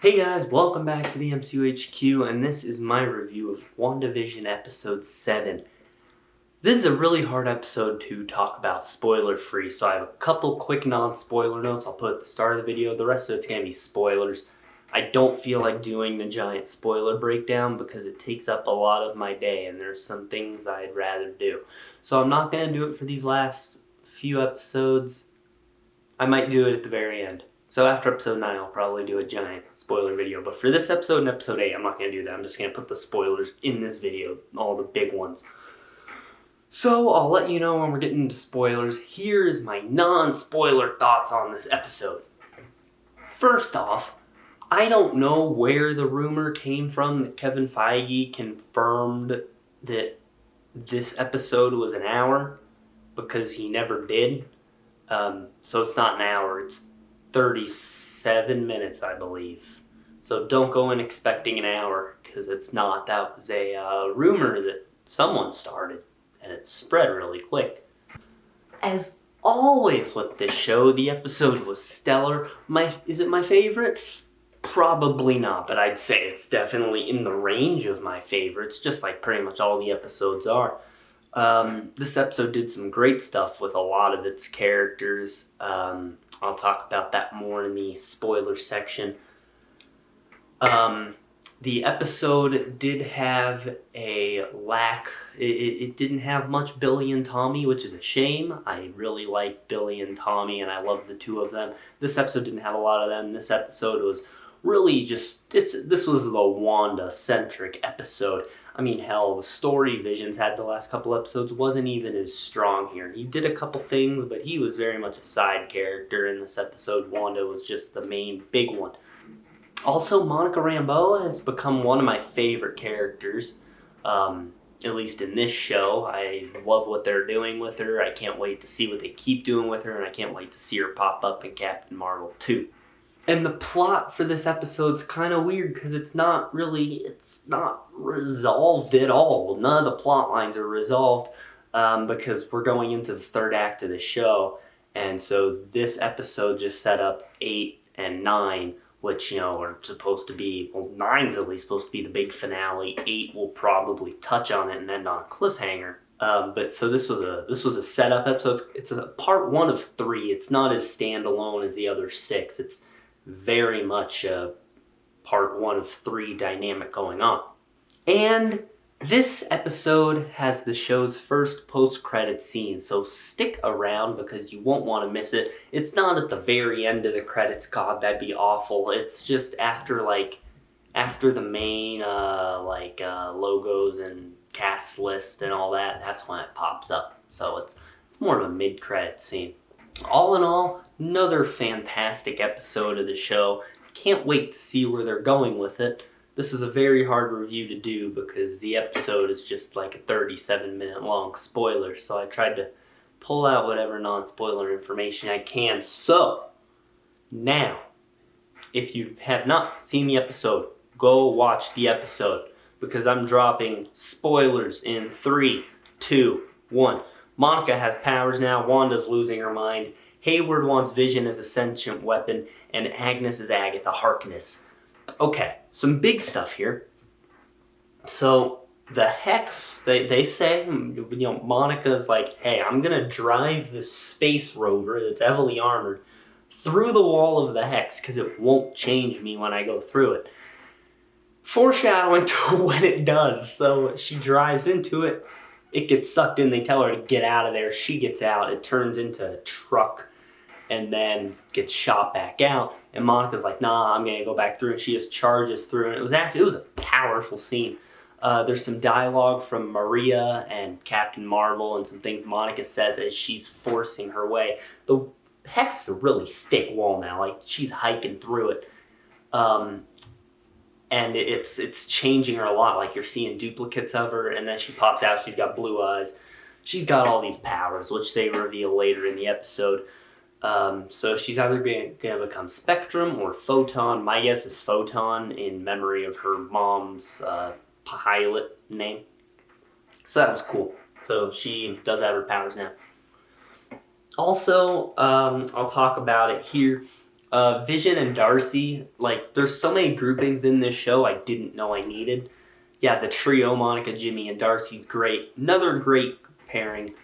Hey guys, welcome back to the MCU and this is my review of WandaVision Episode 7. This is a really hard episode to talk about spoiler-free, so I have a couple quick non-spoiler notes I'll put at the start of the video. The rest of it's going to be spoilers. I don't feel like doing the giant spoiler breakdown because it takes up a lot of my day and there's some things I'd rather do. So I'm not going to do it for these last few episodes. I might do it at the very end. So after episode 9, I'll probably do a giant spoiler video. But for this episode and episode 8, I'm not going to do that. I'm just going to put the spoilers in this video, all the big ones. So I'll let you know when we're getting into spoilers. Here is my non-spoiler thoughts on this episode. First off, I don't know where the rumor came from that Kevin Feige confirmed that this episode was an hour, because he never did. So it's not an hour, it's 37 minutes, I believe. So don't go in expecting an hour, because it's not. That was a rumor that someone started, and it spread really quick. As always with this show, the episode was stellar. Is it my favorite? Probably not, but I'd say it's definitely in the range of my favorites, just like pretty much all the episodes are. This episode did some great stuff with a lot of its characters. I'll talk about that more in the spoiler section. The episode did have a lack. It didn't have much Billy and Tommy, which is a shame. I really like Billy and Tommy, and I love the two of them. This episode didn't have a lot of them. This episode was really just, this was the Wanda-centric episode. I mean, hell, the story Vision's had the last couple episodes wasn't even as strong here. He did a couple things, but he was very much a side character in this episode. Wanda was just the main big one. Also, Monica Rambeau has become one of my favorite characters, at least in this show. I love what they're doing with her. I can't wait to see what they keep doing with her, and I can't wait to see her pop up in Captain Marvel 2. And the plot for this episode's kind of weird because it's not resolved at all. None of the plot lines are resolved because we're going into the third act of the show. And so this episode just set up 8 and 9, which, are supposed to be, 9's at least supposed to be the big finale. 8 will probably touch on it and end on a cliffhanger. But so this was a setup episode. It's a part 1 of 3. It's not as standalone as the other 6. It's very much a part 1 of 3 dynamic going on. And this episode has the show's first post-credit scene, so stick around because you won't want to miss it. It's not at the very end of the credits. God, that'd be awful. It's just after the main logos and cast list and all that. That's when it pops up. So it's more of a mid-credit scene. All in all, another fantastic episode of the show. Can't wait to see where they're going with it. This was a very hard review to do because the episode is just like a 37-minute long spoiler, so I tried to pull out whatever non-spoiler information I can. So, now, if you have not seen the episode, go watch the episode because I'm dropping spoilers in 3, 2, 1. Monica has powers now, Wanda's losing her mind, Hayward wants Vision as a sentient weapon, and Agnes is Agatha Harkness. Okay, some big stuff here. So, the Hex, they say, Monica's like, hey, I'm going to drive this space rover that's heavily armored through the wall of the Hex because it won't change me when I go through it. Foreshadowing to when it does. So, she drives into it. It gets sucked in. They tell her to get out of there. She gets out. It turns into a truck and then gets shot back out. And Monica's like, nah, I'm going to go back through. And she just charges through. And it was a powerful scene. There's some dialogue from Maria and Captain Marvel and some things Monica says as she's forcing her way. The Hex is a really thick wall now. Like, she's hiking through it. And it's changing her a lot. Like, you're seeing duplicates of her, and then she pops out. She's got blue eyes. She's got all these powers, which they reveal later in the episode. So she's either going to become Spectrum or Photon. My guess is Photon in memory of her mom's pilot name. So that was cool. So she does have her powers now. Also, I'll talk about it here. Vision and Darcy, like, there's so many groupings in this show I didn't know I needed. Yeah, the trio, Monica, Jimmy, and Darcy's great. Another great pairing,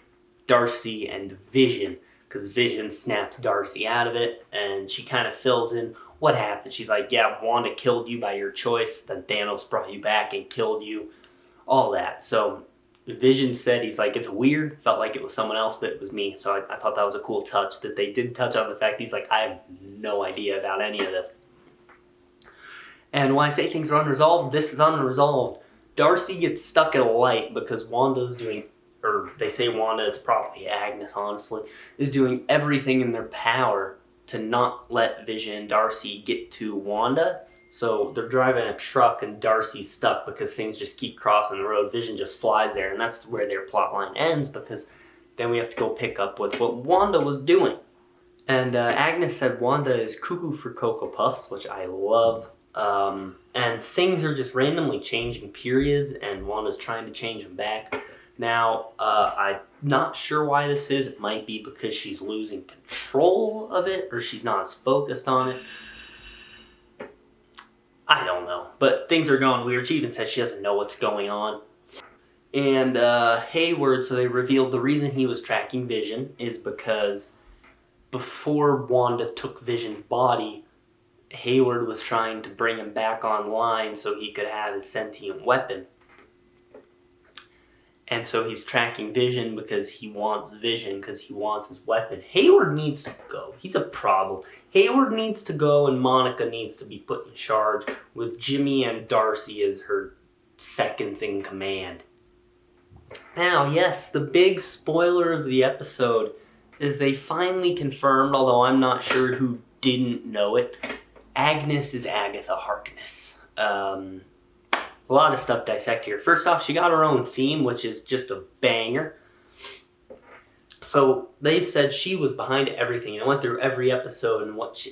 Darcy and Vision, because Vision snaps Darcy out of it, and she kind of fills in what happened. She's like, yeah, Wanda killed you by your choice, then Thanos brought you back and killed you, all that. So Vision said, he's like, it's weird, felt like it was someone else, but it was me. So I thought that was a cool touch, that they did touch on the fact that he's like, I have no idea about any of this. And when I say things are unresolved, this is unresolved. Darcy gets stuck at a light because Wanda's doing, or they say Wanda, it's probably Agnes, honestly, is doing everything in their power to not let Vision and Darcy get to Wanda. So they're driving a truck and Darcy's stuck because things just keep crossing the road. Vision just flies there, and that's where their plot line ends, because then we have to go pick up with what Wanda was doing. And Agnes said Wanda is cuckoo for Cocoa Puffs, which I love. And things are just randomly changing periods, and Wanda's trying to change them back. Now, I'm not sure why this is. It might be because she's losing control of it, or she's not as focused on it. I don't know. But things are going weird. She even says she doesn't know what's going on. And Hayward, so they revealed the reason he was tracking Vision is because before Wanda took Vision's body, Hayward was trying to bring him back online so he could have his sentient weapon. And so he's tracking Vision because he wants Vision, because he wants his weapon. Hayward needs to go. He's a problem. Hayward needs to go, and Monica needs to be put in charge, with Jimmy and Darcy as her seconds in command. Now, yes, the big spoiler of the episode is they finally confirmed, although I'm not sure who didn't know it, Agnes is Agatha Harkness. A lot of stuff to dissect here. First off, she got her own theme, which is just a banger. So they said she was behind everything. And I went through every episode and what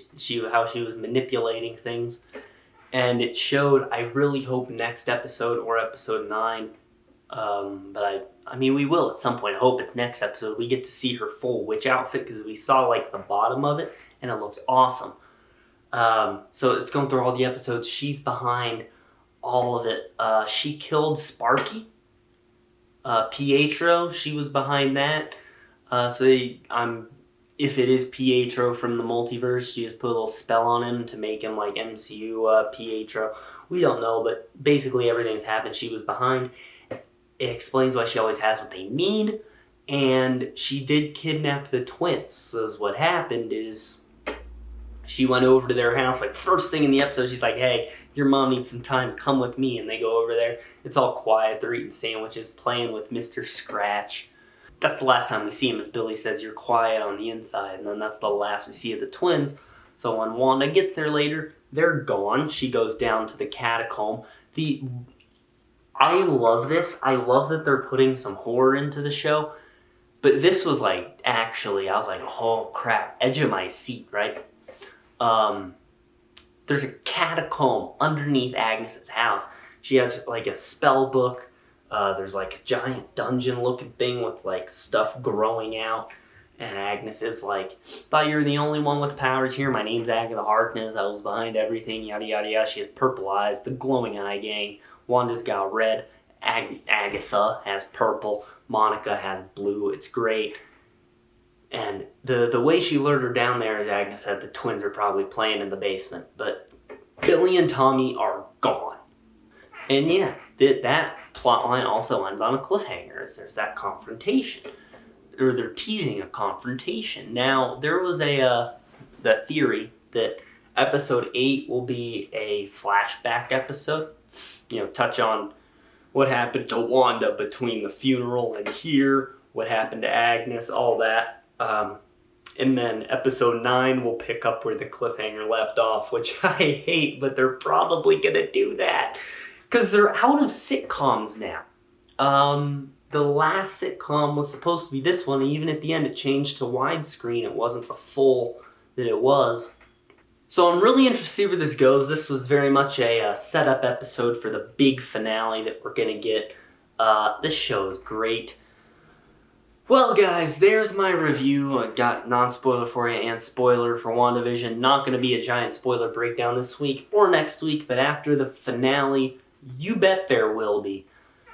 how she was manipulating things. And it showed, I really hope next episode or episode 9, but I mean, we will at some point. I hope it's next episode. We get to see her full witch outfit, because we saw like the bottom of it and it looks awesome. So it's going through all the episodes. She's behind all of it. She killed Sparky. Pietro, she was behind that. If it is Pietro from the multiverse, she just put a little spell on him to make him like MCU Pietro. We don't know, but basically everything that's happened, she was behind. It explains why she always has what they need. And she did kidnap the twins. So what happened is she went over to their house, like first thing in the episode, she's like, hey, your mom needs some time, come with me. And they go over there. It's all quiet. They're eating sandwiches, playing with Mr. Scratch. That's the last time we see him, as Billy says, you're quiet on the inside. And then that's the last we see of the twins. So when Wanda gets there later, they're gone. She goes down to the catacomb. I love this. I love that they're putting some horror into the show. But this was like, actually, I was like, oh crap, edge of my seat, right? There's a catacomb underneath Agnes's house. She has like a spell book. There's like a giant dungeon looking thing with like stuff growing out. And Agnes is like, thought you were the only one with powers here. My name's Agatha Harkness. I was behind everything, yada yada yada. She has purple eyes, the glowing eye gang. Wanda's got red. Agatha has purple. Monica has blue. It's great. And the way she lured her down there, as Agnes said, the twins are probably playing in the basement. But Billy and Tommy are gone. And yeah, that plotline also ends on a cliffhanger. There's that confrontation. Or they're teasing a confrontation. Now, there was the theory that episode 8 will be a flashback episode. You know, touch on what happened to Wanda between the funeral and here, what happened to Agnes, all that. And then episode 9 will pick up where the cliffhanger left off, which I hate, but they're probably going to do that. Because they're out of sitcoms now. The last sitcom was supposed to be this one, and even at the end it changed to widescreen. It wasn't the full that it was. So I'm really interested to see where this goes. This was very much a setup episode for the big finale that we're going to get. This show is great. Well, guys, there's my review. I got non-spoiler for you and spoiler for WandaVision. Not going to be a giant spoiler breakdown this week or next week, but after the finale, you bet there will be.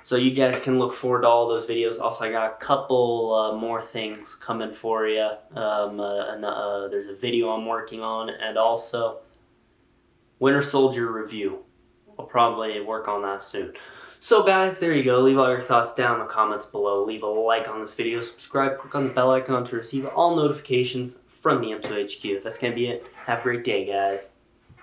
So you guys can look forward to all those videos. Also, I got a couple more things coming for you. There's a video I'm working on, and also Winter Soldier review. I'll probably work on that soon. So guys, there you go. Leave all your thoughts down in the comments below. Leave a like on this video. Subscribe. Click on the bell icon to receive all notifications from the M2HQ. That's going to be it. Have a great day, guys.